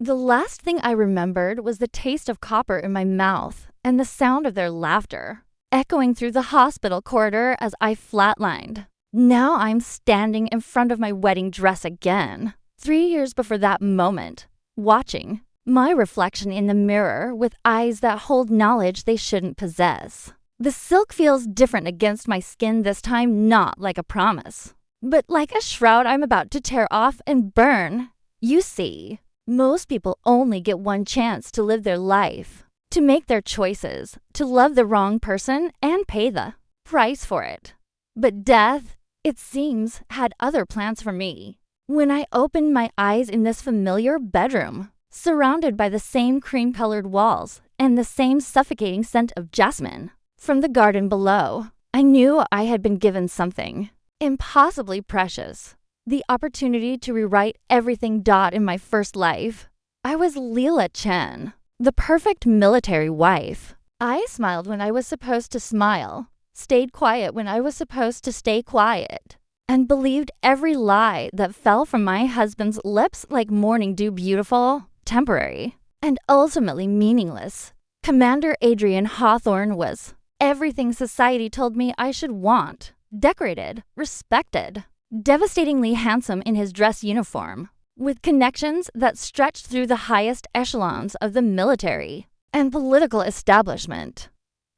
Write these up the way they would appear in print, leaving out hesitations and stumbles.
The last thing I remembered was the taste of copper in my mouth and the sound of their laughter, echoing through the hospital corridor as I flatlined. Now I'm standing in front of my wedding dress again, 3 years before that moment, watching my reflection in the mirror with eyes that hold knowledge they shouldn't possess. The silk feels different against my skin this time, not like a promise, but like a shroud I'm about to tear off and burn. You see, most people only get one chance to live their life, to make their choices, to love the wrong person and pay the price for it. But death, it seems, had other plans for me. When I opened my eyes in this familiar bedroom, surrounded by the same cream-colored walls and the same suffocating scent of jasmine from the garden below, I knew I had been given something impossibly precious. The opportunity to rewrite everything in my first life. I was Leela Chen, the perfect military wife. I smiled when I was supposed to smile, stayed quiet when I was supposed to stay quiet, and believed every lie that fell from my husband's lips like morning dew, beautiful, temporary, and ultimately meaningless. Commander Adrian Hawthorne was everything society told me I should want, decorated, respected, devastatingly handsome in his dress uniform, with connections that stretched through the highest echelons of the military and political establishment.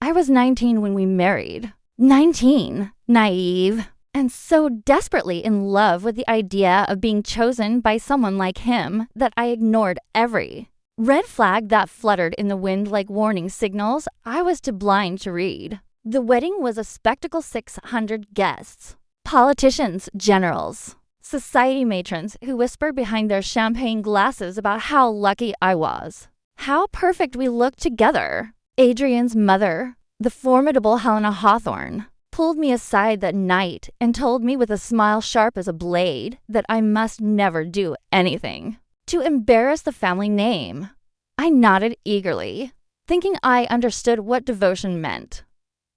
I was 19 when we married. 19, naive, and so desperately in love with the idea of being chosen by someone like him that I ignored every red flag that fluttered in the wind like warning signals I was too blind to read. The wedding was a spectacle. 600 guests. Politicians, generals, society matrons who whispered behind their champagne glasses about how lucky I was, how perfect we looked together. Adrian's mother, the formidable Helena Hawthorne, pulled me aside that night and told me with a smile sharp as a blade that I must never do anything to embarrass the family name. I nodded eagerly, thinking I understood what devotion meant.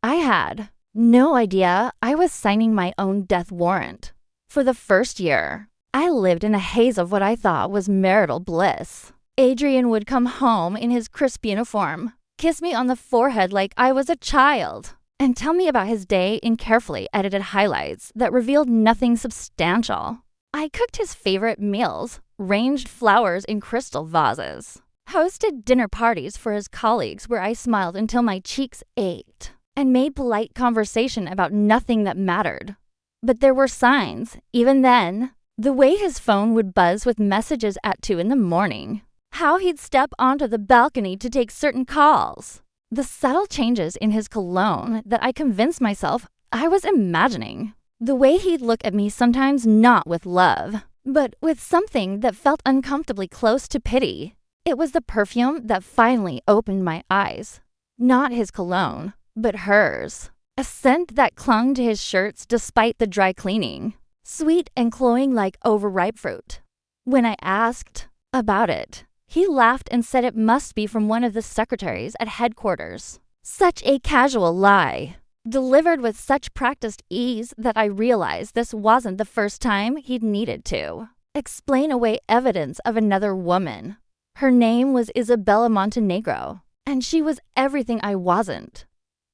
I had no idea I was signing my own death warrant. For the first year, I lived in a haze of what I thought was marital bliss. Adrian would come home in his crisp uniform, kiss me on the forehead like I was a child, and tell me about his day in carefully edited highlights that revealed nothing substantial. I cooked his favorite meals, ranged flowers in crystal vases, hosted dinner parties for his colleagues where I smiled until my cheeks ached, and made polite conversation about nothing that mattered. But there were signs, even then. The way his phone would buzz with messages at 2 in the morning. How he'd step onto the balcony to take certain calls. The subtle changes in his cologne that I convinced myself I was imagining. The way he'd look at me sometimes not with love, but with something that felt uncomfortably close to pity. It was the perfume that finally opened my eyes. Not his cologne, but hers. A scent that clung to his shirts despite the dry cleaning. Sweet and cloying like overripe fruit. When I asked about it, he laughed and said it must be from one of the secretaries at headquarters. Such a casual lie, delivered with such practiced ease that I realized this wasn't the first time he'd needed to explain away evidence of another woman. Her name was Isabella Montenegro, and she was everything I wasn't.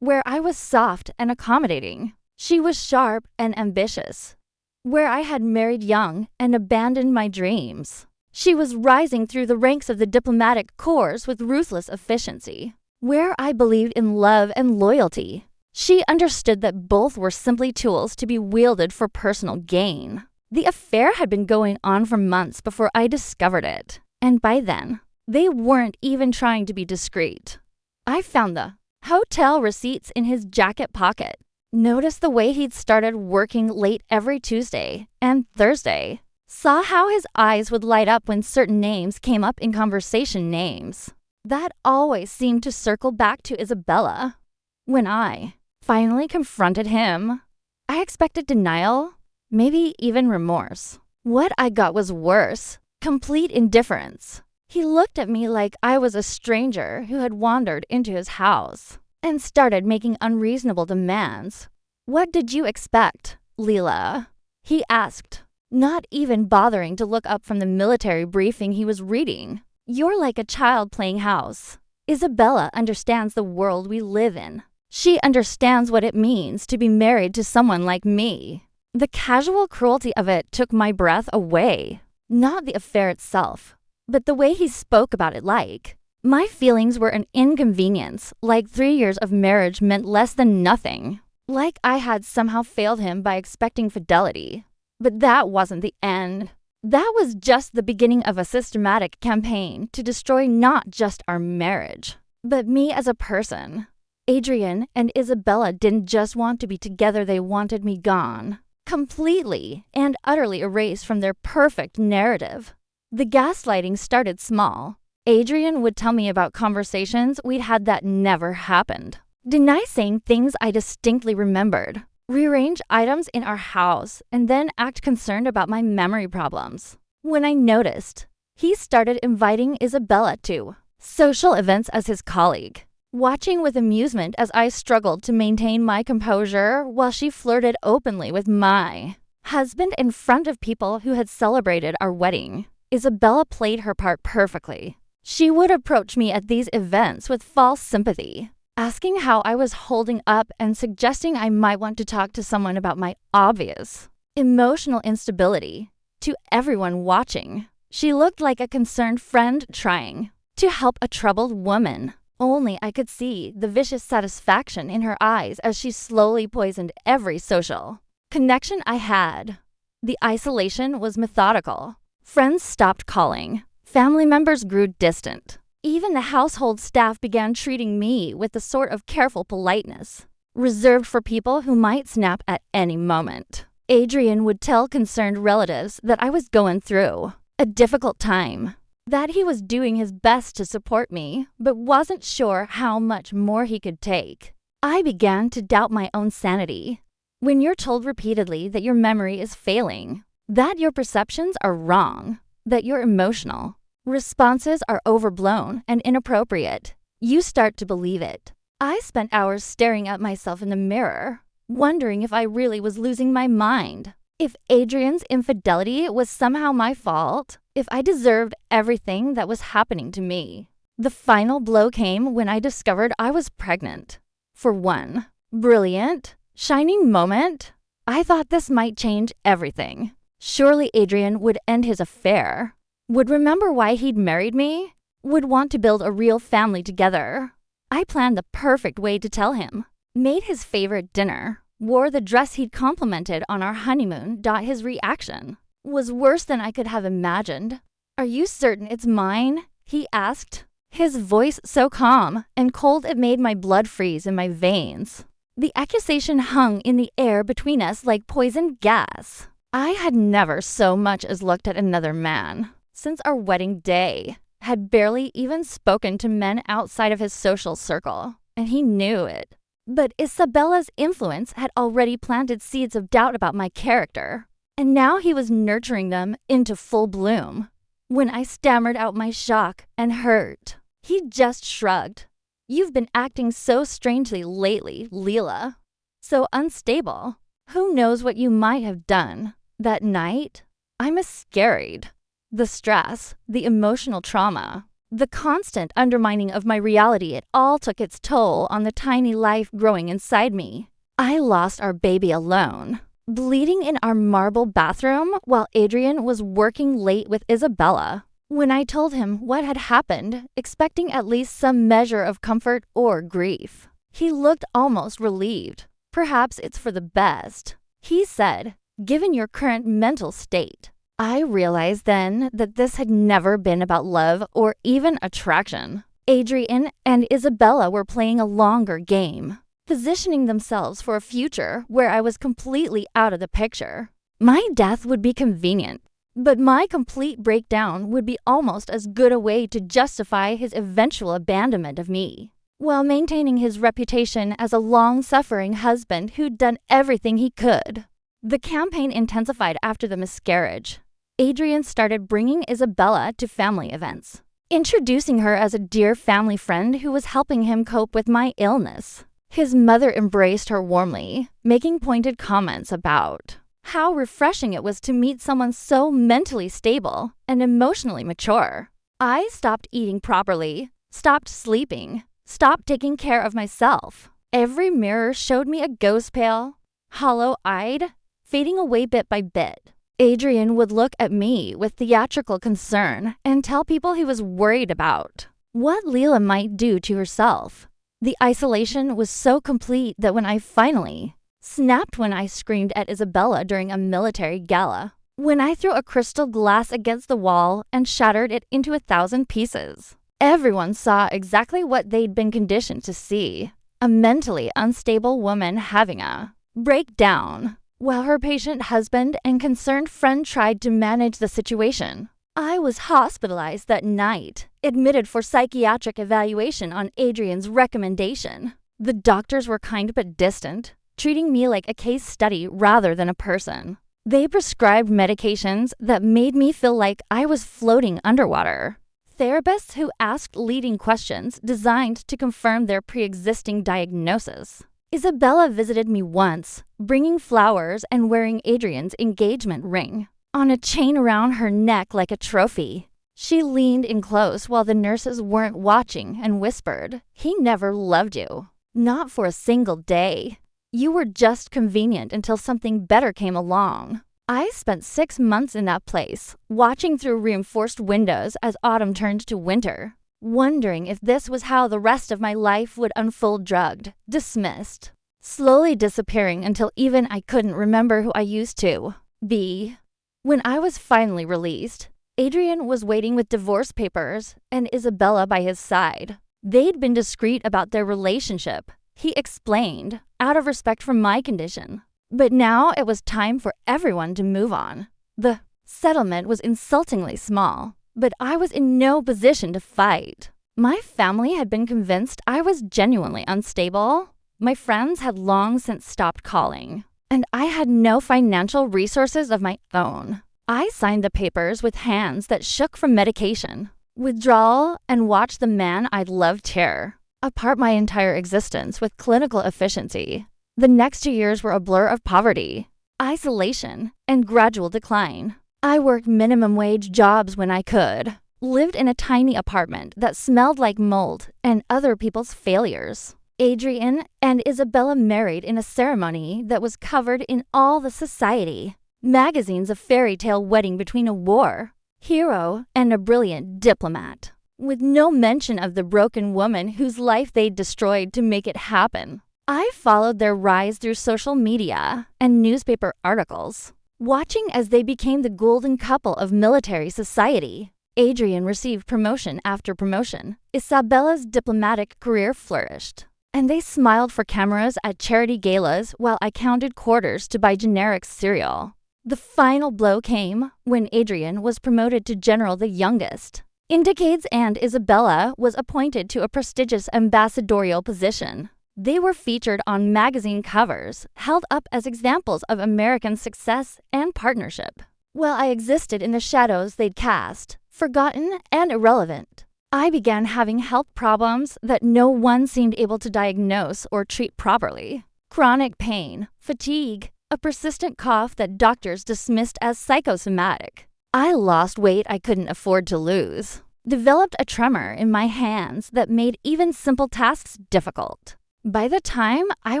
Where I was soft and accommodating, she was sharp and ambitious. Where I had married young and abandoned my dreams, she was rising through the ranks of the diplomatic corps with ruthless efficiency. Where I believed in love and loyalty, she understood that both were simply tools to be wielded for personal gain. The affair had been going on for months before I discovered it, and by then, they weren't even trying to be discreet. I found the hotel receipts in his jacket pocket. Noticed the way he'd started working late every Tuesday and Thursday. Saw how his eyes would light up when certain names came up in conversation names. That always seemed to circle back to Isabella. When I finally confronted him, I expected denial, maybe even remorse. What I got was worse, complete indifference. He looked at me like I was a stranger who had wandered into his house and started making unreasonable demands. "What did you expect, Leela?" he asked, not even bothering to look up from the military briefing he was reading. You're like a child playing house. Isabella understands the world we live in. She understands what it means to be married to someone like me. The casual cruelty of it took my breath away. Not the affair itself, but the way he spoke about it like. My feelings were an inconvenience, like 3 years of marriage meant less than nothing. Like I had somehow failed him by expecting fidelity. But that wasn't the end. That was just the beginning of a systematic campaign to destroy not just our marriage, but me as a person. Adrian and Isabella didn't just want to be together, they wanted me gone. Completely and utterly erased from their perfect narrative. The gaslighting started small. Adrian would tell me about conversations we'd had that never happened. Deny saying things I distinctly remembered. Rearrange items in our house and then act concerned about my memory problems. When I noticed, he started inviting Isabella to social events as his colleague, watching with amusement as I struggled to maintain my composure while she flirted openly with my husband in front of people who had celebrated our wedding. Isabella played her part perfectly. She would approach me at these events with false sympathy, asking how I was holding up and suggesting I might want to talk to someone about my obvious emotional instability. To everyone watching, she looked like a concerned friend trying to help a troubled woman. Only I could see the vicious satisfaction in her eyes as she slowly poisoned every social connection I had. The isolation was methodical. Friends stopped calling. Family members grew distant. Even the household staff began treating me with the sort of careful politeness reserved for people who might snap at any moment. Adrian would tell concerned relatives that I was going through a difficult time, that he was doing his best to support me, but wasn't sure how much more he could take. I began to doubt my own sanity. When you're told repeatedly that your memory is failing, that your perceptions are wrong, that you're emotional, responses are overblown and inappropriate, you start to believe it. I spent hours staring at myself in the mirror, wondering if I really was losing my mind, if Adrian's infidelity was somehow my fault, if I deserved everything that was happening to me. The final blow came when I discovered I was pregnant. For one brilliant, shining moment, I thought this might change everything. Surely Adrian would end his affair, would remember why he'd married me, would want to build a real family together. I planned the perfect way to tell him, made his favorite dinner, wore the dress he'd complimented on our honeymoon. His reaction was worse than I could have imagined. "Are you certain it's mine?" he asked, his voice so calm and cold it made my blood freeze in my veins. The accusation hung in the air between us like poison gas. I had never so much as looked at another man since our wedding day, had barely even spoken to men outside of his social circle, and he knew it. But Isabella's influence had already planted seeds of doubt about my character, and now he was nurturing them into full bloom. When I stammered out my shock and hurt, he just shrugged. "You've been acting so strangely lately, Leela. So unstable. Who knows what you might have done that night?" I miscarried. The stress, the emotional trauma, the constant undermining of my reality, it all took its toll on the tiny life growing inside me. I lost our baby alone, bleeding in our marble bathroom while Adrian was working late with Isabella. When I told him what had happened, expecting at least some measure of comfort or grief, he looked almost relieved. "Perhaps it's for the best," he said, "given your current mental state." I realized then that this had never been about love or even attraction. Adrian and Isabella were playing a longer game, positioning themselves for a future where I was completely out of the picture. My death would be convenient, but my complete breakdown would be almost as good a way to justify his eventual abandonment of me, while maintaining his reputation as a long-suffering husband who'd done everything he could. The campaign intensified after the miscarriage. Adrian started bringing Isabella to family events, introducing her as a dear family friend who was helping him cope with my illness. His mother embraced her warmly, making pointed comments about how refreshing it was to meet someone so mentally stable and emotionally mature. I stopped eating properly, stopped sleeping, stopped taking care of myself. Every mirror showed me a ghost pale, hollow-eyed, fading away bit by bit. Adrian would look at me with theatrical concern and tell people he was worried about what Leela might do to herself. The isolation was so complete that when I finally snapped when I screamed at Isabella during a military gala, when I threw a crystal glass against the wall and shattered it into 1,000 pieces. Everyone saw exactly what they'd been conditioned to see. A mentally unstable woman having a breakdown, while her patient husband and concerned friend tried to manage the situation. I was hospitalized that night, admitted for psychiatric evaluation on Adrian's recommendation. The doctors were kind but distant, treating me like a case study rather than a person. They prescribed medications that made me feel like I was floating underwater. Therapists who asked leading questions designed to confirm their pre-existing diagnosis. Isabella visited me once, bringing flowers and wearing Adrian's engagement ring on a chain around her neck like a trophy. She leaned in close while the nurses weren't watching and whispered, "He never loved you. Not for a single day. You were just convenient until something better came along." I spent 6 months in that place, watching through reinforced windows as autumn turned to winter, wondering if this was how the rest of my life would unfold, drugged, dismissed, slowly disappearing until even I couldn't remember who I used to be. When I was finally released, Adrian was waiting with divorce papers and Isabella by his side. They'd been discreet about their relationship, he explained, out of respect for my condition. But now it was time for everyone to move on. The settlement was insultingly small, but I was in no position to fight. My family had been convinced I was genuinely unstable. My friends had long since stopped calling, and I had no financial resources of my own. I signed the papers with hands that shook from medication, withdrawal, and watched the man I'd loved tear apart my entire existence with clinical efficiency. The next 2 years were a blur of poverty, isolation, and gradual decline. I worked minimum wage jobs when I could, lived in a tiny apartment that smelled like mold and other people's failures. Adrian and Isabella married in a ceremony that was covered in all the society. Magazines of fairy tale wedding between a war hero and a brilliant diplomat, with no mention of the broken woman whose life they'd destroyed to make it happen. I followed their rise through social media and newspaper articles, watching as they became the golden couple of military society. Adrian received promotion after promotion. Isabella's diplomatic career flourished, and they smiled for cameras at charity galas while I counted quarters to buy generic cereal. The final blow came when Adrian was promoted to general, the youngest in decades, and Isabella was appointed to a prestigious ambassadorial position. They were featured on magazine covers, held up as examples of American success and partnership. While I existed in the shadows they'd cast, forgotten and irrelevant, I began having health problems that no one seemed able to diagnose or treat properly. Chronic pain, fatigue, a persistent cough that doctors dismissed as psychosomatic. I lost weight I couldn't afford to lose, developed a tremor in my hands that made even simple tasks difficult. By the time I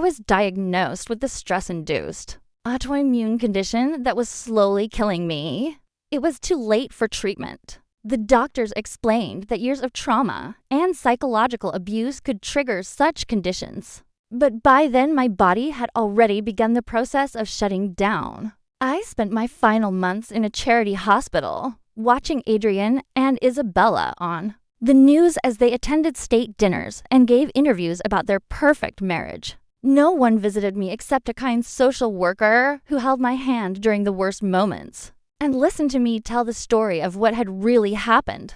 was diagnosed with the stress-induced autoimmune condition that was slowly killing me, it was too late for treatment. The doctors explained that years of trauma and psychological abuse could trigger such conditions. But by then, my body had already begun the process of shutting down. I spent my final months in a charity hospital, watching Adrian and Isabella on the news as they attended state dinners and gave interviews about their perfect marriage. No one visited me except a kind social worker who held my hand during the worst moments and listened to me tell the story of what had really happened.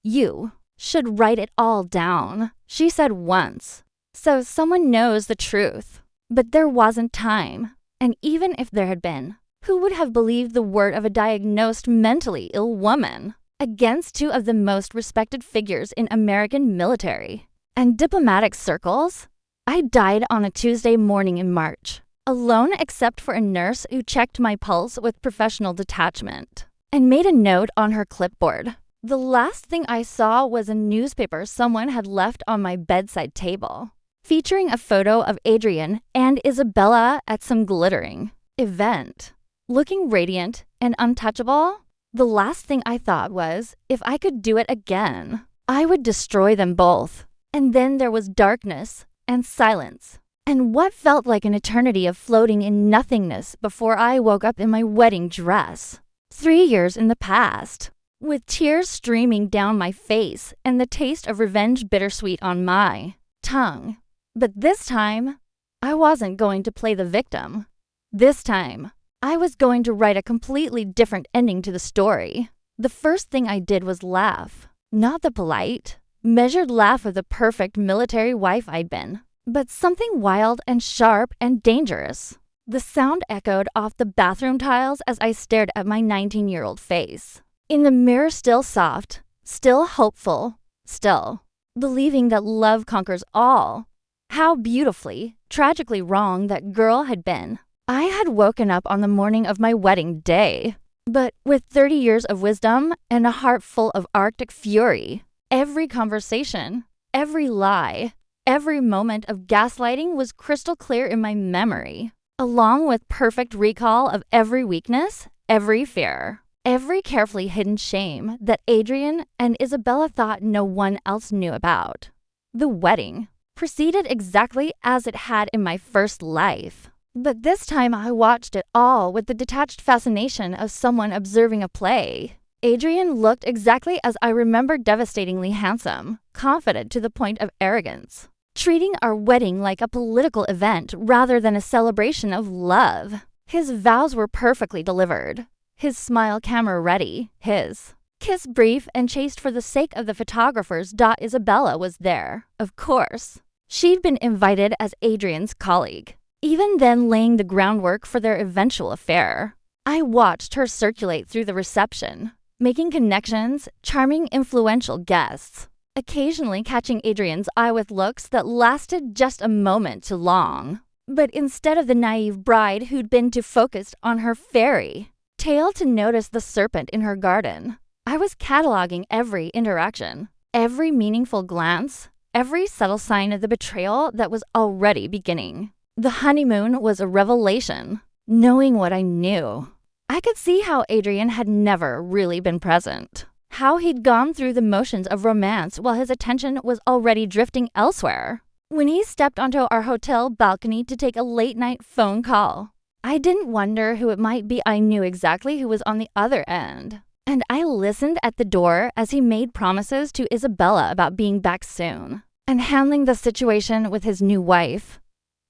"You should write it all down," she said once, "so someone knows the truth." But there wasn't time, and even if there had been, who would have believed the word of a diagnosed mentally ill woman against two of the most respected figures in American military and diplomatic circles? I died on a Tuesday morning in March, alone except for a nurse who checked my pulse with professional detachment and made a note on her clipboard. The last thing I saw was a newspaper someone had left on my bedside table, featuring a photo of Adrian and Isabella at some glittering event. Looking radiant and untouchable, the last thing I thought was, if I could do it again, I would destroy them both. And then there was darkness and silence, and what felt like an eternity of floating in nothingness before I woke up in my wedding dress. 3 years in the past, with tears streaming down my face and the taste of revenge bittersweet on my tongue. But this time, I wasn't going to play the victim. This time, I was going to write a completely different ending to the story. The first thing I did was laugh. Not the polite, measured laugh of the perfect military wife I'd been, but something wild and sharp and dangerous. The sound echoed off the bathroom tiles as I stared at my 19-year-old face. In the mirror, still soft, still hopeful, still believing that love conquers all. How beautifully, tragically wrong that girl had been. I had woken up on the morning of my wedding day, but with 30 years of wisdom and a heart full of Arctic fury. Every conversation, every lie, every moment of gaslighting was crystal clear in my memory, along with perfect recall of every weakness, every fear, every carefully hidden shame that Adrian and Isabella thought no one else knew about. The wedding proceeded exactly as it had in my first life. But this time I watched it all with the detached fascination of someone observing a play. Adrian looked exactly as I remember, devastatingly handsome, confident to the point of arrogance, treating our wedding like a political event rather than a celebration of love. His vows were perfectly delivered, his smile camera ready, his kiss brief and chaste for the sake of the photographers. Isabella was there, of course. She'd been invited as Adrian's colleague, even then laying the groundwork for their eventual affair. I watched her circulate through the reception, making connections, charming influential guests, occasionally catching Adrian's eye with looks that lasted just a moment too long. But instead of the naive bride who'd been too focused on her fairy tale to notice the serpent in her garden, I was cataloging every interaction, every meaningful glance, every subtle sign of the betrayal that was already beginning. The honeymoon was a revelation. Knowing what I knew, I could see how Adrian had never really been present, how he'd gone through the motions of romance while his attention was already drifting elsewhere. When he stepped onto our hotel balcony to take a late-night phone call, I didn't wonder who it might be. I knew exactly who was on the other end. And I listened at the door as he made promises to Isabella about being back soon and handling the situation with his new wife.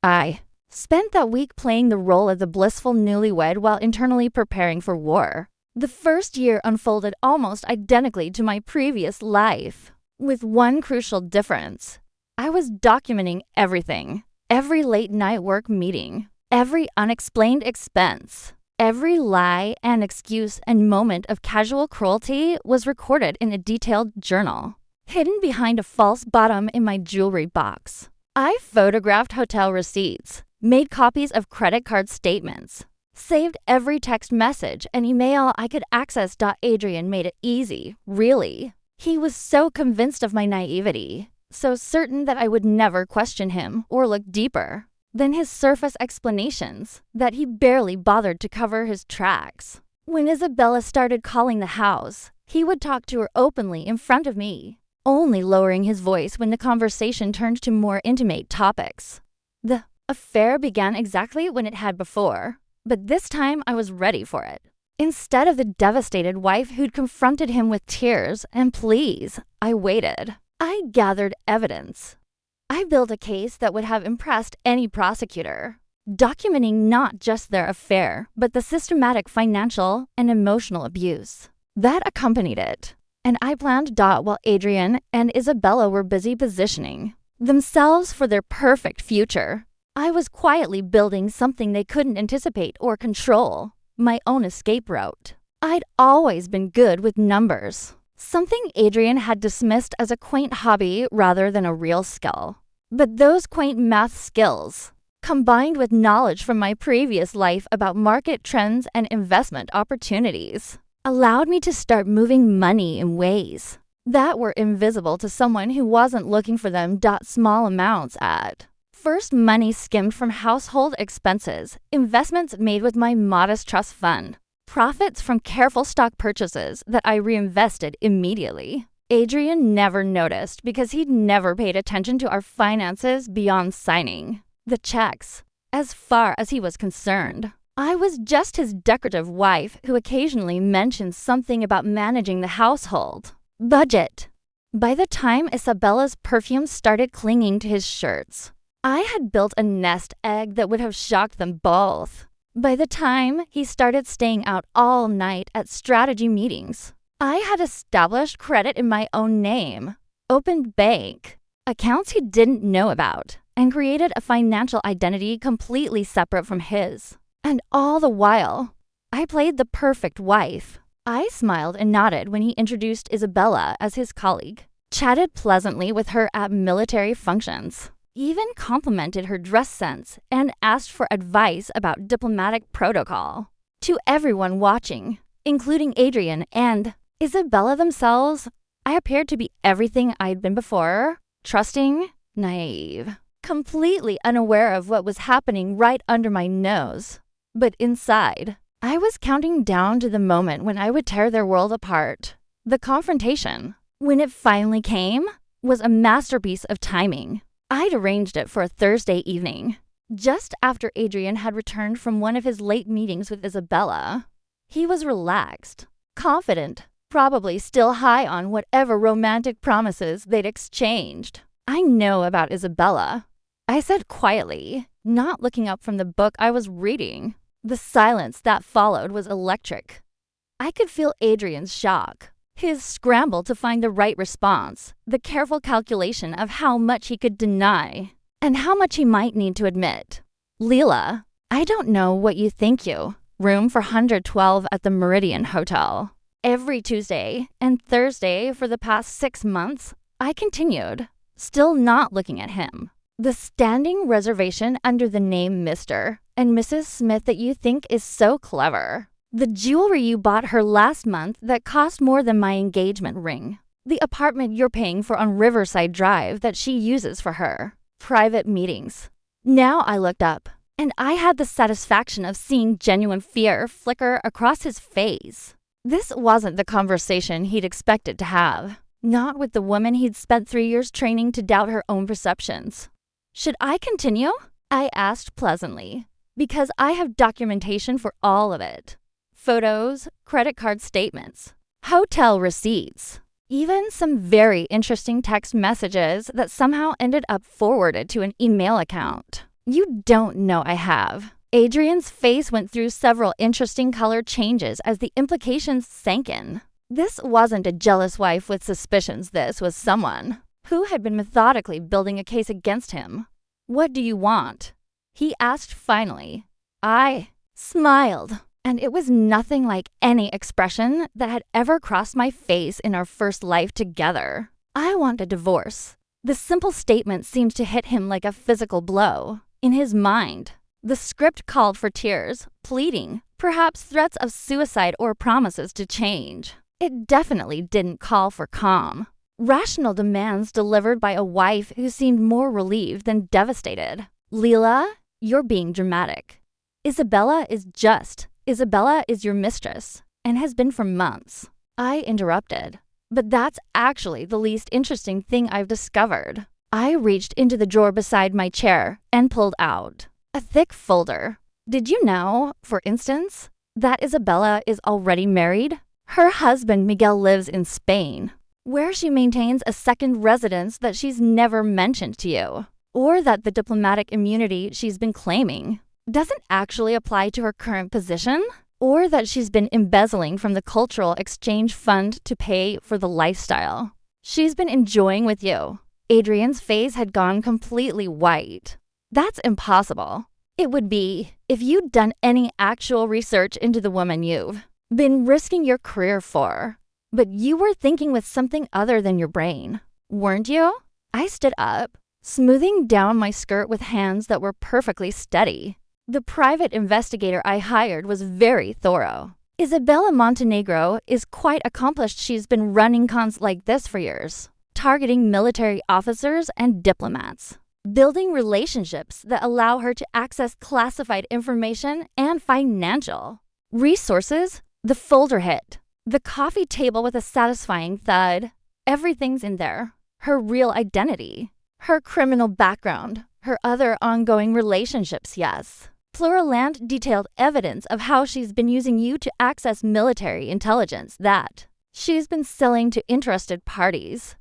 I spent that week playing the role of the blissful newlywed while internally preparing for war. The first year unfolded almost identically to my previous life, with one crucial difference. I was documenting everything, every late-night work meeting, every unexplained expense. Every lie and excuse and moment of casual cruelty was recorded in a detailed journal, hidden behind a false bottom in my jewelry box. I photographed hotel receipts, made copies of credit card statements, saved every text message and email I could access. Adrian made it easy, really. He was so convinced of my naivety, so certain that I would never question him or look deeper than his surface explanations, that he barely bothered to cover his tracks. When Isabella started calling the house, he would talk to her openly in front of me, only lowering his voice when the conversation turned to more intimate topics. The affair began exactly when it had before, but this time I was ready for it. Instead of the devastated wife who'd confronted him with tears and pleas, I waited. I gathered evidence. I built a case that would have impressed any prosecutor, documenting not just their affair, but the systematic financial and emotional abuse that accompanied it. And I planned while Adrian and Isabella were busy positioning themselves for their perfect future. I was quietly building something they couldn't anticipate or control, my own escape route. I'd always been good with numbers, something Adrian had dismissed as a quaint hobby rather than a real skill. But those quaint math skills, combined with knowledge from my previous life about market trends and investment opportunities, allowed me to start moving money in ways that were invisible to someone who wasn't looking for them. Small amounts at first, money skimmed from household expenses, investments made with my modest trust fund, profits from careful stock purchases that I reinvested immediately. Adrian never noticed because he'd never paid attention to our finances beyond signing the checks. As far as he was concerned, I was just his decorative wife who occasionally mentioned something about managing the household budget. By the time Isabella's perfume started clinging to his shirts, I had built a nest egg that would have shocked them both. By the time he started staying out all night at strategy meetings, I had established credit in my own name, opened bank accounts he didn't know about, and created a financial identity completely separate from his. And all the while, I played the perfect wife. I smiled and nodded when he introduced Isabella as his colleague, chatted pleasantly with her at military functions, even complimented her dress sense, and asked for advice about diplomatic protocol. To everyone watching, including Adrian and Isabella themselves, I appeared to be everything I'd been before: trusting, naive, completely unaware of what was happening right under my nose. But inside, I was counting down to the moment when I would tear their world apart. The confrontation, when it finally came, was a masterpiece of timing. I'd arranged it for a Thursday evening, just after Adrian had returned from one of his late meetings with Isabella. He was relaxed, confident, probably still high on whatever romantic promises they'd exchanged. "I know about Isabella," I said quietly, not looking up from the book I was reading. The silence that followed was electric. I could feel Adrian's shock, his scramble to find the right response, the careful calculation of how much he could deny and how much he might need to admit. "Leela, I don't know what you think you. Room for 112 at the Meridian Hotel." Every Tuesday and Thursday for the past 6 months, I continued, still not looking at him. "The standing reservation under the name Mr. and Mrs. Smith that you think is so clever. The jewelry you bought her last month that cost more than my engagement ring. The apartment you're paying for on Riverside Drive that she uses for her private meetings." Now I looked up, and I had the satisfaction of seeing genuine fear flicker across his face. This wasn't the conversation he'd expected to have, not with the woman he'd spent 3 years training to doubt her own perceptions. "Should I continue?" I asked pleasantly, "because I have documentation for all of it. Photos, credit card statements, hotel receipts, even some very interesting text messages that somehow ended up forwarded to an email account." "You don't know I have." Adrian's face went through several interesting color changes as the implications sank in. This wasn't a jealous wife with suspicions. This was someone who had been methodically building a case against him. "What do you want?" he asked finally. I smiled, and it was nothing like any expression that had ever crossed my face in our first life together. "I want a divorce." The simple statement seemed to hit him like a physical blow. In his mind, the script called for tears, pleading, perhaps threats of suicide or promises to change. It definitely didn't call for calm, rational demands delivered by a wife who seemed more relieved than devastated. "Leela, you're being dramatic. Isabella is your mistress, and has been for months." I interrupted. "But that's actually the least interesting thing I've discovered." I reached into the drawer beside my chair and pulled out a thick folder. "Did you know, for instance, that Isabella is already married? Her husband Miguel lives in Spain, where she maintains a second residence that she's never mentioned to you, or that the diplomatic immunity she's been claiming doesn't actually apply to her current position, or that she's been embezzling from the cultural exchange fund to pay for the lifestyle she's been enjoying with you." Adrian's face had gone completely white. "That's impossible. It would be if you'd done any actual research into the woman you've been risking your career for. But you were thinking with something other than your brain, weren't you?" I stood up, smoothing down my skirt with hands that were perfectly steady. The private investigator I hired was very thorough. Isabella Montenegro is quite accomplished. She's been running cons like this for years, targeting military officers and diplomats, building relationships that allow her to access classified information and financial resources. The folder hit. The coffee table with a satisfying thud. Everything's in there. Her real identity, her criminal background, her other ongoing relationships, yes. Pluriland detailed evidence of how she's been using you to access military intelligence that she's been selling to interested parties.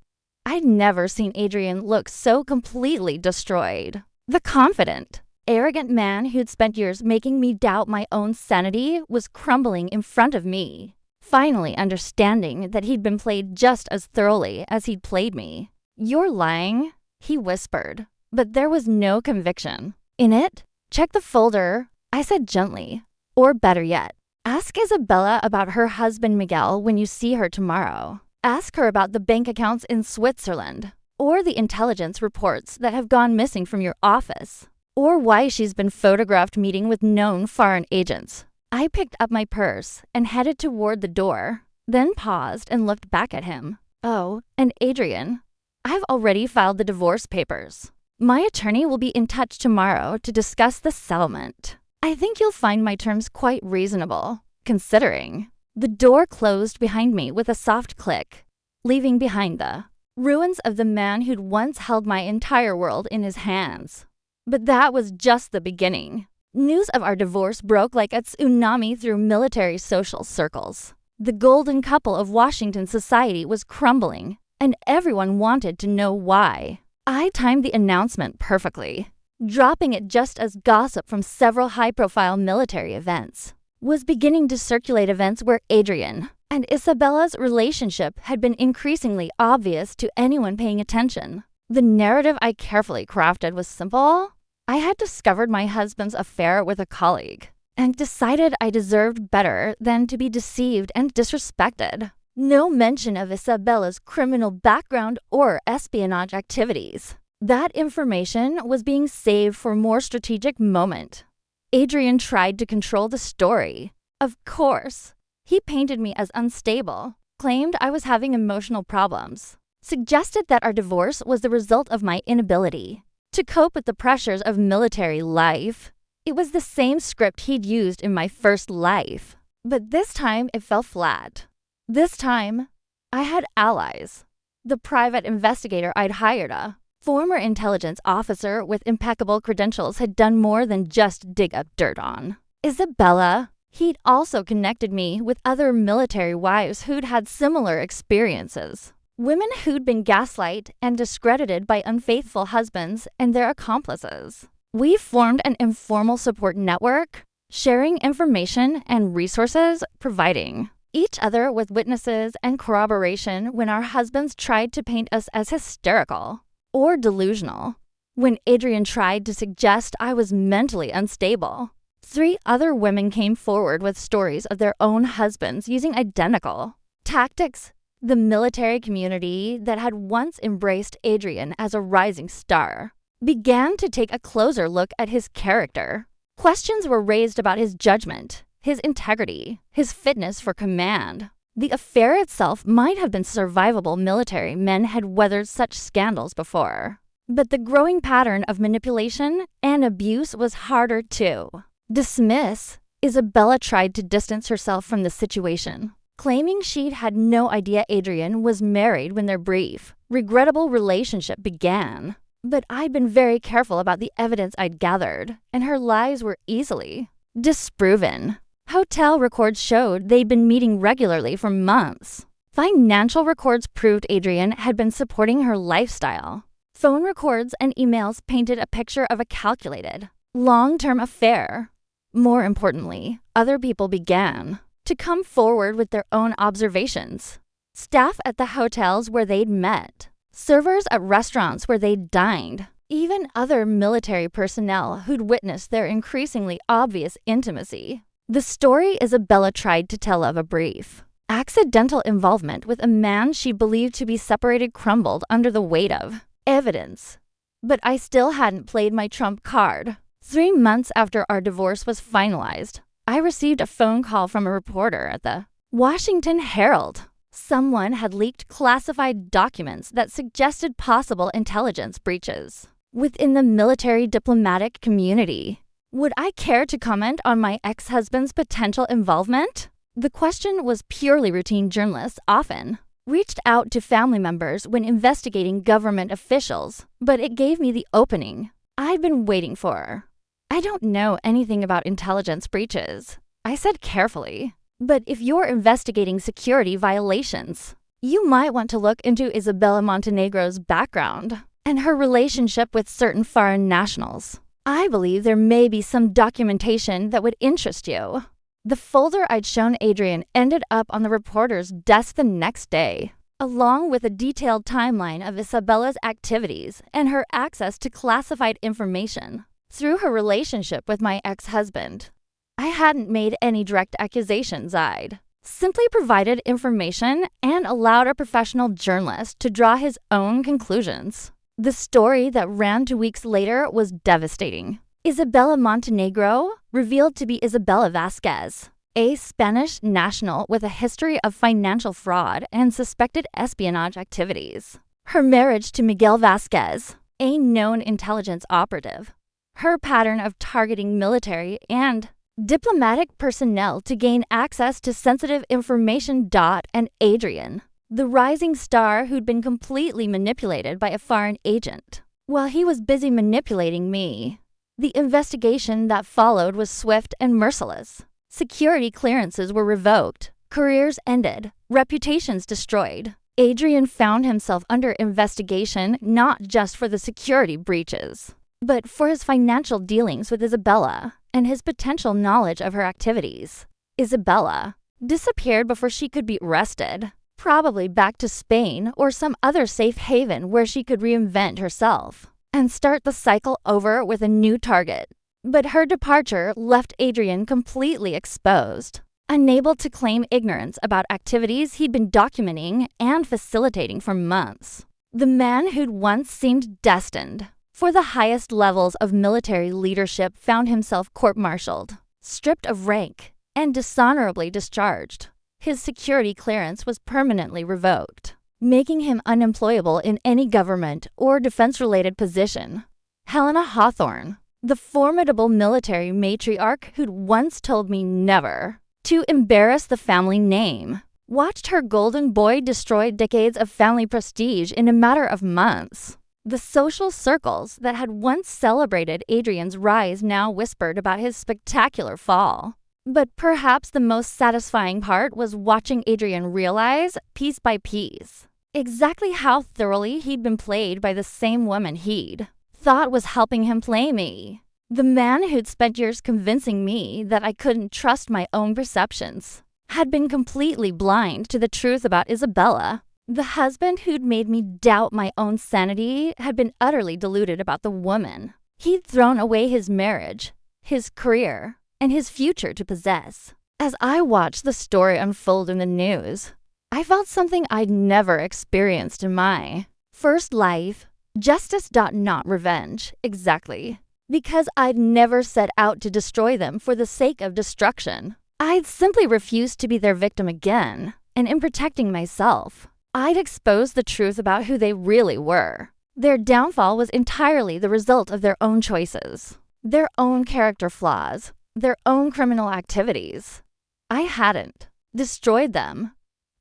I'd never seen Adrian look so completely destroyed. The confident, arrogant man who'd spent years making me doubt my own sanity was crumbling in front of me, finally understanding that he'd been played just as thoroughly as he'd played me. "You're lying," he whispered, but there was no conviction. "In it? Check the folder," I said gently. "Or better yet, ask Isabella about her husband Miguel when you see her tomorrow. Ask her about the bank accounts in Switzerland, or the intelligence reports that have gone missing from your office, or why she's been photographed meeting with known foreign agents." I picked up my purse and headed toward the door, then paused and looked back at him. "Oh, and Adrian, I've already filed the divorce papers. My attorney will be in touch tomorrow to discuss the settlement. I think you'll find my terms quite reasonable, considering." The door closed behind me with a soft click, leaving behind the ruins of the man who'd once held my entire world in his hands. But that was just the beginning. News of our divorce broke like a tsunami through military social circles. The golden couple of Washington society was crumbling, and everyone wanted to know why. I timed the announcement perfectly, dropping it just as gossip from several high-profile military events was beginning to circulate, events where Adrian and Isabella's relationship had been increasingly obvious to anyone paying attention. The narrative I carefully crafted was simple. I had discovered my husband's affair with a colleague and decided I deserved better than to be deceived and disrespected. No mention of Isabella's criminal background or espionage activities. That information was being saved for a more strategic moment. Adrian tried to control the story. Of course. He painted me as unstable, claimed I was having emotional problems, suggested that our divorce was the result of my inability to cope with the pressures of military life. It was the same script he'd used in my first life. But this time it fell flat. This time, I had allies. The private investigator I'd hired, a former intelligence officer with impeccable credentials, had done more than just dig up dirt on Isabella. He'd also connected me with other military wives who'd had similar experiences. Women who'd been gaslighted and discredited by unfaithful husbands and their accomplices. We formed an informal support network, sharing information and resources, providing each other with witnesses and corroboration when our husbands tried to paint us as hysterical or delusional. When Adrian tried to suggest I was mentally unstable, 3 other women came forward with stories of their own husbands using identical tactics. The military community that had once embraced Adrian as a rising star began to take a closer look at his character. Questions were raised about his judgment, his integrity, his fitness for command. The affair itself might have been survivable. Military men had weathered such scandals before. But the growing pattern of manipulation and abuse was harder to dismiss. Isabella tried to distance herself from the situation, claiming she'd had no idea Adrian was married when their brief, regrettable relationship began. But I'd been very careful about the evidence I'd gathered, and her lies were easily disproven. Hotel records showed they'd been meeting regularly for months. Financial records proved Adrian had been supporting her lifestyle. Phone records and emails painted a picture of a calculated, long-term affair. More importantly, other people began to come forward with their own observations. Staff at the hotels where they'd met, servers at restaurants where they'd dined, even other military personnel who'd witnessed their increasingly obvious intimacy. The story Isabella tried to tell of a brief, accidental involvement with a man she believed to be separated crumbled under the weight of evidence. But I still hadn't played my trump card. 3 months after our divorce was finalized, I received a phone call from a reporter at the Washington Herald. Someone had leaked classified documents that suggested possible intelligence breaches within the military diplomatic community. Would I care to comment on my ex-husband's potential involvement? The question was purely routine. Journalists often reached out to family members when investigating government officials, but it gave me the opening I'd been waiting for. I don't know anything about intelligence breaches, I said carefully. But if you're investigating security violations, you might want to look into Isabella Montenegro's background and her relationship with certain foreign nationals. I believe there may be some documentation that would interest you. The folder I'd shown Adrian ended up on the reporter's desk the next day, along with a detailed timeline of Isabella's activities and her access to classified information through her relationship with my ex-husband. I hadn't made any direct accusations. I'd simply provided information and allowed a professional journalist to draw his own conclusions. The story that ran 2 weeks later was devastating. Isabella Montenegro revealed to be Isabella Vasquez, a Spanish national with a history of financial fraud and suspected espionage activities. Her marriage to Miguel Vasquez, a known intelligence operative. Her pattern of targeting military and diplomatic personnel to gain access to sensitive information. And Adrian, the rising star who'd been completely manipulated by a foreign agent, while he was busy manipulating me. The investigation that followed was swift and merciless. Security clearances were revoked, careers ended, reputations destroyed. Adrian found himself under investigation not just for the security breaches, but for his financial dealings with Isabella and his potential knowledge of her activities. Isabella disappeared before she could be arrested, probably back to Spain or some other safe haven where she could reinvent herself and start the cycle over with a new target. But her departure left Adrian completely exposed, unable to claim ignorance about activities he'd been documenting and facilitating for months. The man who'd once seemed destined for the highest levels of military leadership found himself court-martialed, stripped of rank, and dishonorably discharged. His security clearance was permanently revoked, making him unemployable in any government or defense-related position. Helena Hawthorne, the formidable military matriarch who'd once told me never to embarrass the family name, watched her golden boy destroy decades of family prestige in a matter of months. The social circles that had once celebrated Adrian's rise now whispered about his spectacular fall. But perhaps the most satisfying part was watching Adrian realize, piece by piece, exactly how thoroughly he'd been played by the same woman he'd thought was helping him play me. The man who'd spent years convincing me that I couldn't trust my own perceptions had been completely blind to the truth about Isabella. The husband who'd made me doubt my own sanity had been utterly deluded about the woman he'd thrown away his marriage, his career, and his future to possess. As I watched the story unfold in the news, I felt something I'd never experienced in my first life. Justice. Not revenge, exactly. Because I'd never set out to destroy them for the sake of destruction. I'd simply refused to be their victim again, and in protecting myself, I'd exposed the truth about who they really were. Their downfall was entirely the result of their own choices, their own character flaws, their own criminal activities. I hadn't destroyed them.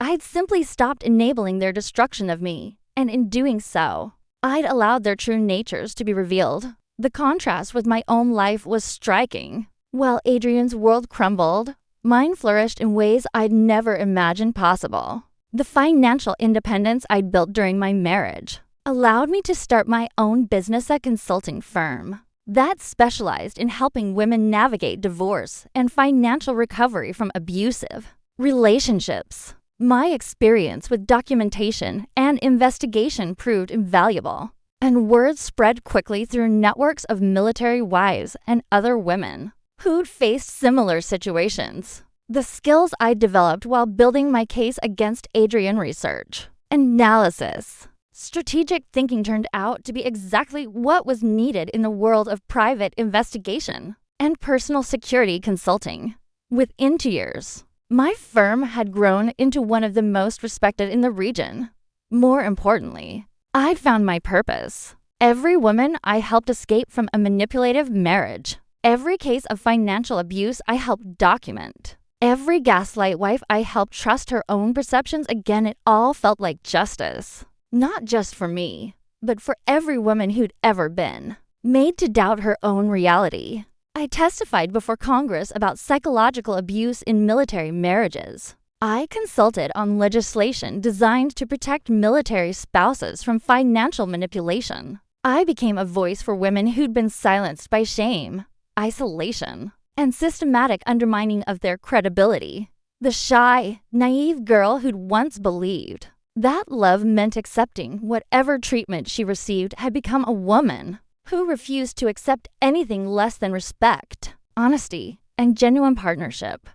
I'd simply stopped enabling their destruction of me, and in doing so, I'd allowed their true natures to be revealed. The contrast with my own life was striking. While Adrian's world crumbled, mine flourished in ways I'd never imagined possible. The financial independence I'd built during my marriage allowed me to start my own business, a consulting firm that specialized in helping women navigate divorce and financial recovery from abusive relationships. My experience with documentation and investigation proved invaluable, and word spread quickly through networks of military wives and other women who'd faced similar situations. The skills I developed while building my case against Adrian: research, analysis, strategic thinking turned out to be exactly what was needed in the world of private investigation and personal security consulting. Within 2 years, my firm had grown into one of the most respected in the region. More importantly, I'd found my purpose. Every woman I helped escape from a manipulative marriage. Every case of financial abuse I helped document. Every gaslight wife I helped trust her own perceptions again, it all felt like justice. Not just for me, but for every woman who'd ever been made to doubt her own reality. I testified before Congress about psychological abuse in military marriages. I consulted on legislation designed to protect military spouses from financial manipulation. I became a voice for women who'd been silenced by shame, isolation, and systematic undermining of their credibility. The shy, naive girl who'd once believed that love meant accepting whatever treatment she received had become a woman who refused to accept anything less than respect, honesty, and genuine partnership.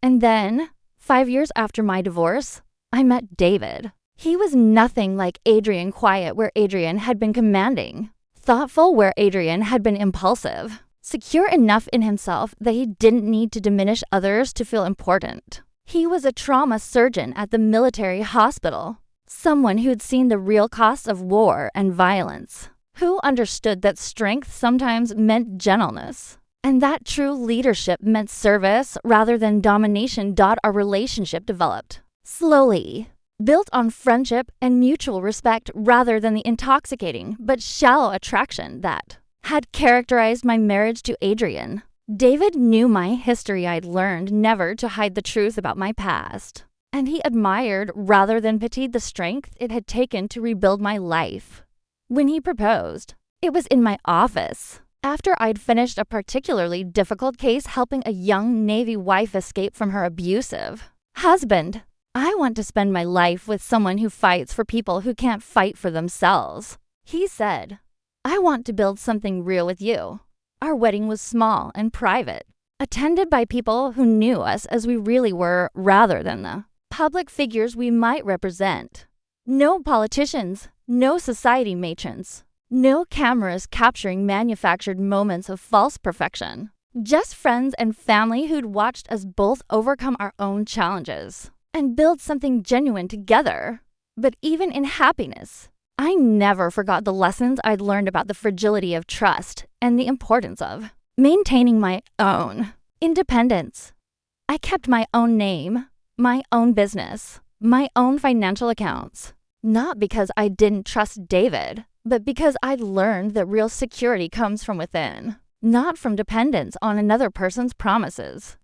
And then, 5 years after my divorce, I met David. He was nothing like Adrian quiet where Adrian had been commanding, thoughtful where Adrian had been impulsive, secure enough in himself that he didn't need to diminish others to feel important. He was a trauma surgeon at the military hospital, someone who'd seen the real costs of war and violence, who understood that strength sometimes meant gentleness, and that true leadership meant service rather than domination. Our relationship developed slowly, built on friendship and mutual respect rather than the intoxicating but shallow attraction that had characterized my marriage to Adrian. David knew my history. I'd learned never to hide the truth about my past, and he admired rather than pitied the strength it had taken to rebuild my life. When he proposed, it was in my office, after I'd finished a particularly difficult case helping a young Navy wife escape from her abusive husband. I want to spend my life with someone who fights for people who can't fight for themselves. He said, I want to build something real with you. Our wedding was small and private, attended by people who knew us as we really were rather than the public figures we might represent. No politicians, no society matrons, no cameras capturing manufactured moments of false perfection. Just friends and family who'd watched us both overcome our own challenges and build something genuine together. But even in happiness, I never forgot the lessons I'd learned about the fragility of trust and the importance of maintaining my own independence. I kept my own name, my own business, my own financial accounts, not because I didn't trust David, but because I'd learned that real security comes from within, not from dependence on another person's promises.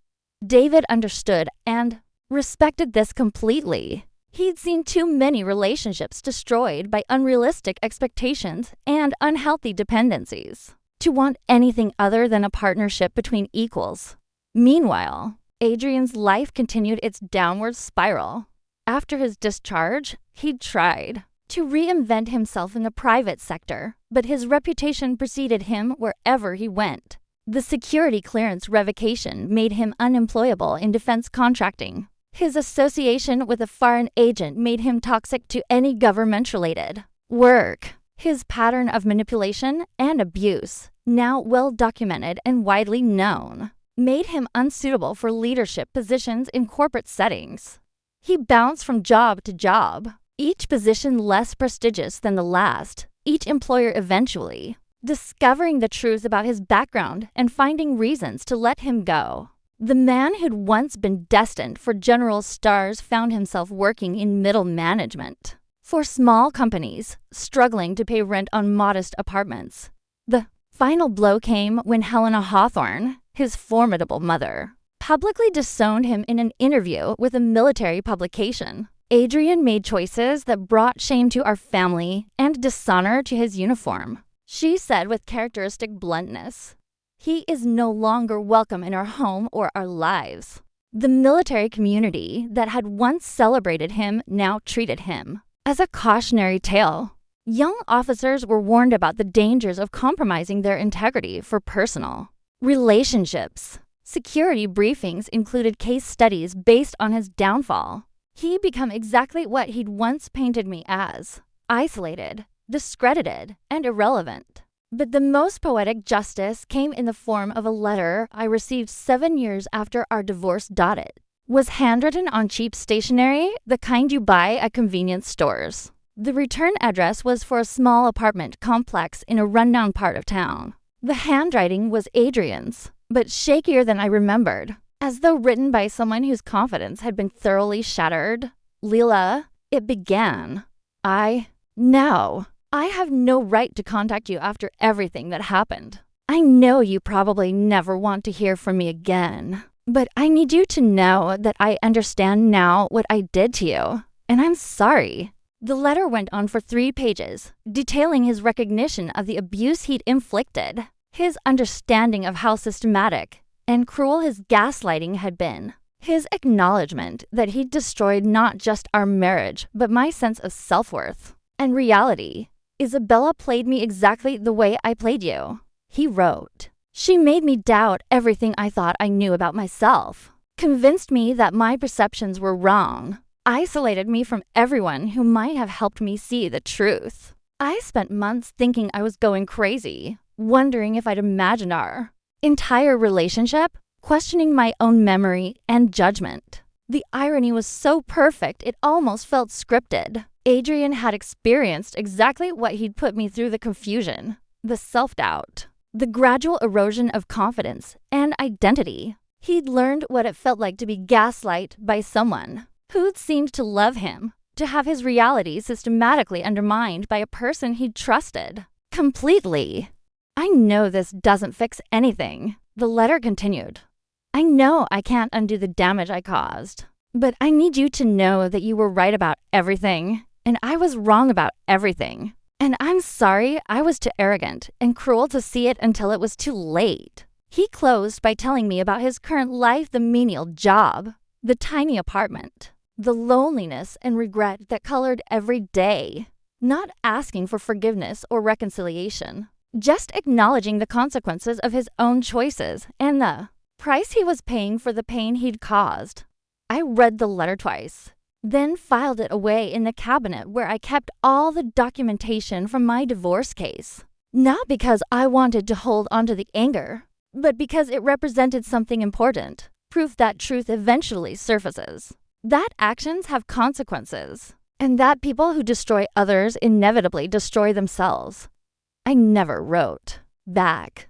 David understood and respected this completely. He'd seen too many relationships destroyed by unrealistic expectations and unhealthy dependencies to want anything other than a partnership between equals. Meanwhile, Adrian's life continued its downward spiral. After his discharge, he'd tried to reinvent himself in the private sector, but his reputation preceded him wherever he went. The security clearance revocation made him unemployable in defense contracting. His association with a foreign agent made him toxic to any government-related work. His pattern of manipulation and abuse, now well documented and widely known, made him unsuitable for leadership positions in corporate settings. He bounced from job to job, each position less prestigious than the last, each employer eventually discovering the truth about his background and finding reasons to let him go. The man who'd once been destined for general stars found himself working in middle management for small companies, struggling to pay rent on modest apartments. The final blow came when Helena Hawthorne, his formidable mother, publicly disowned him in an interview with a military publication. Adrian made choices that brought shame to our family and dishonor to his uniform. She said with characteristic bluntness, "He is no longer welcome in our home or our lives." The military community that had once celebrated him now treated him as a cautionary tale. Young officers were warned about the dangers of compromising their integrity for personal relationships. Security briefings included case studies based on his downfall. He'd become exactly what he'd once painted me as: isolated, discredited, and irrelevant. But the most poetic justice came in the form of a letter I received 7 years after our divorce. It was handwritten on cheap stationery, the kind you buy at convenience stores. The return address was for a small apartment complex in a rundown part of town. The handwriting was Adrian's, but shakier than I remembered, as though written by someone whose confidence had been thoroughly shattered. Leela, it began. No. I have no right to contact you after everything that happened. I know you probably never want to hear from me again, but I need you to know that I understand now what I did to you, and I'm sorry. The letter went on for 3 pages, detailing his recognition of the abuse he'd inflicted, his understanding of how systematic and cruel his gaslighting had been, his acknowledgement that he'd destroyed not just our marriage, but my sense of self-worth and reality. Isabella played me exactly the way I played you, he wrote. She made me doubt everything I thought I knew about myself, convinced me that my perceptions were wrong, isolated me from everyone who might have helped me see the truth. I spent months thinking I was going crazy, wondering if I'd imagined our entire relationship, questioning my own memory and judgment. The irony was so perfect it almost felt scripted. Adrian had experienced exactly what he'd put me through: the confusion, the self-doubt, the gradual erosion of confidence and identity. He'd learned what it felt like to be gaslighted by someone who'd seemed to love him, to have his reality systematically undermined by a person he'd trusted completely. I know this doesn't fix anything, the letter continued. I know I can't undo the damage I caused, but I need you to know that you were right about everything, and I was wrong about everything. And I'm sorry I was too arrogant and cruel to see it until it was too late. He closed by telling me about his current life, the menial job, the tiny apartment, the loneliness and regret that colored every day. Not asking for forgiveness or reconciliation, just acknowledging the consequences of his own choices and the price he was paying for the pain he'd caused. I read the letter twice, then filed it away in the cabinet where I kept all the documentation from my divorce case. Not because I wanted to hold onto the anger, but because it represented something important, proof that truth eventually surfaces, that actions have consequences, and that people who destroy others inevitably destroy themselves. I never wrote back.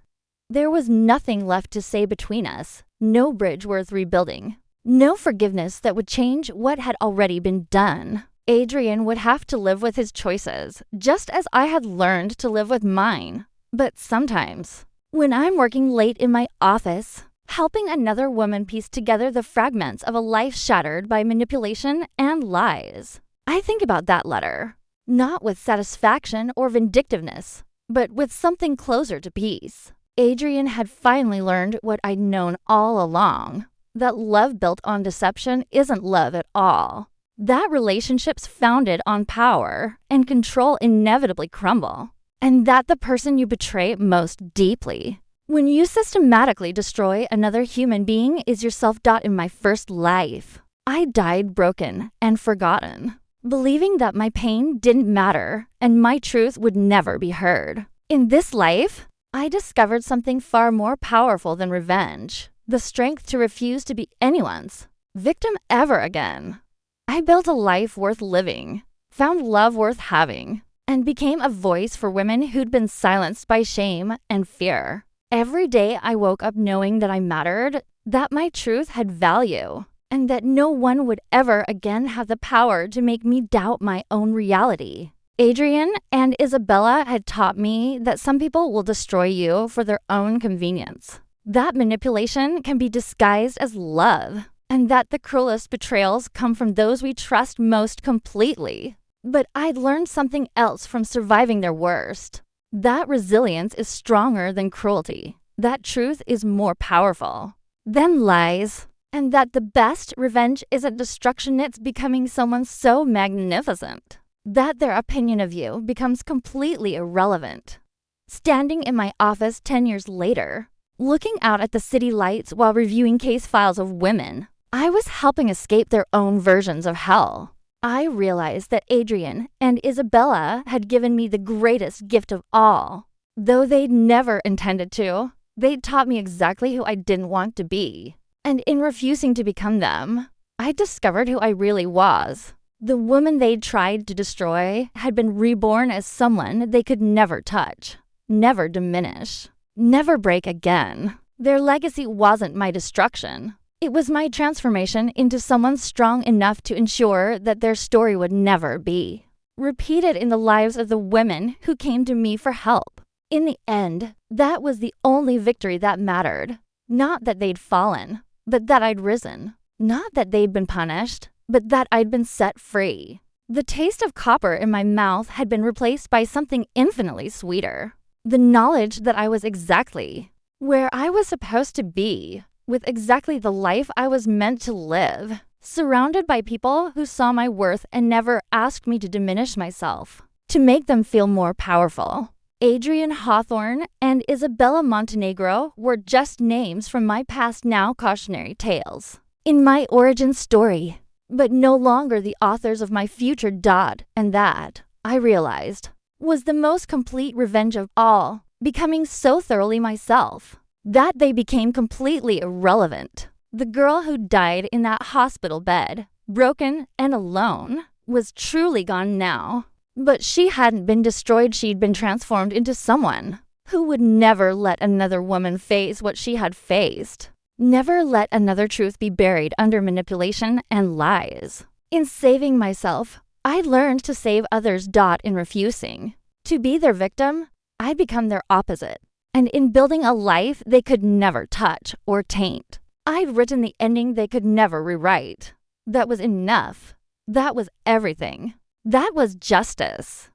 There was nothing left to say between us, no bridge worth rebuilding, no forgiveness that would change what had already been done. Adrian would have to live with his choices, just as I had learned to live with mine. But sometimes, when I'm working late in my office, helping another woman piece together the fragments of a life shattered by manipulation and lies, I think about that letter, not with satisfaction or vindictiveness, but with something closer to peace. Adrian had finally learned what I'd known all along, that love built on deception isn't love at all. That relationships founded on power and control inevitably crumble, and that the person you betray most deeply when you systematically destroy another human being is yourself. In my first life, I died broken and forgotten, believing that my pain didn't matter and my truth would never be heard. In this life, I discovered something far more powerful than revenge, the strength to refuse to be anyone's victim ever again. I built a life worth living, found love worth having, and became a voice for women who'd been silenced by shame and fear. Every day I woke up knowing that I mattered, that my truth had value, and that no one would ever again have the power to make me doubt my own reality. Adrian and Isabella had taught me that some people will destroy you for their own convenience, that manipulation can be disguised as love, and that the cruelest betrayals come from those we trust most completely. But I'd learned something else from surviving their worst. That resilience is stronger than cruelty, that truth is more powerful than lies, and that the best revenge isn't destruction, it's becoming someone so magnificent that their opinion of you becomes completely irrelevant. Standing in my office 10 years later, looking out at the city lights while reviewing case files of women I was helping escape their own versions of hell, I realized that Adrian and Isabella had given me the greatest gift of all, Though they'd never intended to, they'd taught me exactly who I didn't want to be. And in refusing to become them, I discovered who I really was. The woman they'd tried to destroy had been reborn as someone they could never touch, never diminish, never break again. Their legacy wasn't my destruction. It was my transformation into someone strong enough to ensure that their story would never be repeated in the lives of the women who came to me for help. In the end, that was the only victory that mattered. Not that they'd fallen, but that I'd risen. Not that they'd been punished, but that I'd been set free. The taste of copper in my mouth had been replaced by something infinitely sweeter. The knowledge that I was exactly where I was supposed to be, with exactly the life I was meant to live, surrounded by people who saw my worth and never asked me to diminish myself, to make them feel more powerful. Adrian Hawthorne and Isabella Montenegro were just names from my past now cautionary tales in my origin story, but no longer the authors of my future. And that, I realized, was the most complete revenge of all, becoming so thoroughly myself that they became completely irrelevant. The girl who died in that hospital bed, broken and alone, was truly gone now. But she hadn't been destroyed, she'd been transformed into someone who would never let another woman face what she had faced. Never let another truth be buried under manipulation and lies. In saving myself, I learned to save others. In refusing to be their victim, I'd become their opposite. And in building a life they could never touch or taint, I'd written the ending they could never rewrite. That was enough. That was everything. That was justice.